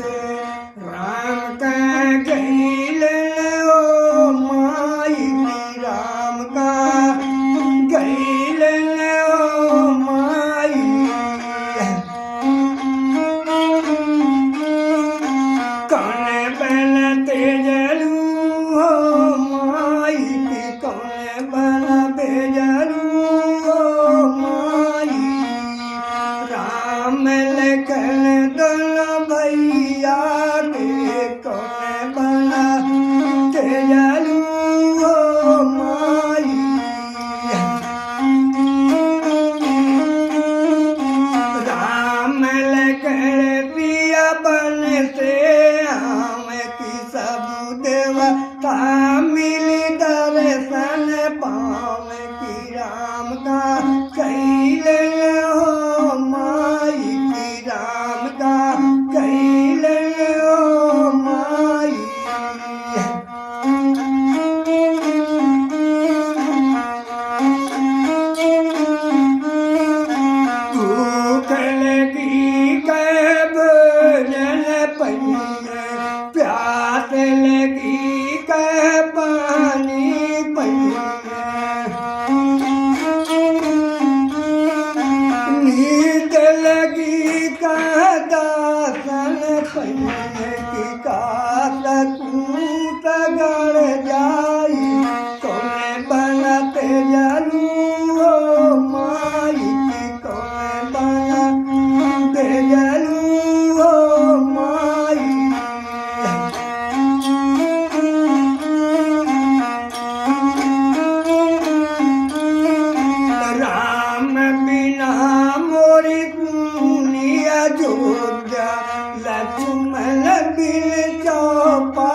से राम का गैल ओ माई राम का गैल ओ माई कौन बन तेजलू हो माई कौन बन बेजलू हो माई राम लखन दोनों भैया के कौन बना तेजलू हो माई राम लखन पिया बन से हम की सब देवता मिली दर्शन पाम की राम का कैल हो माई की राम का कैल हो माई भूख लगी कब जल पइया प्यास लगी कब पानी पइया नींद लगी का दासन पइया की कात कूट गड़ जाई कौन बनते जलू हो माई कौन बनते जलू हो माई राम बिना मोरी दुनिया जोजा लक्ष्मण बिन चौपा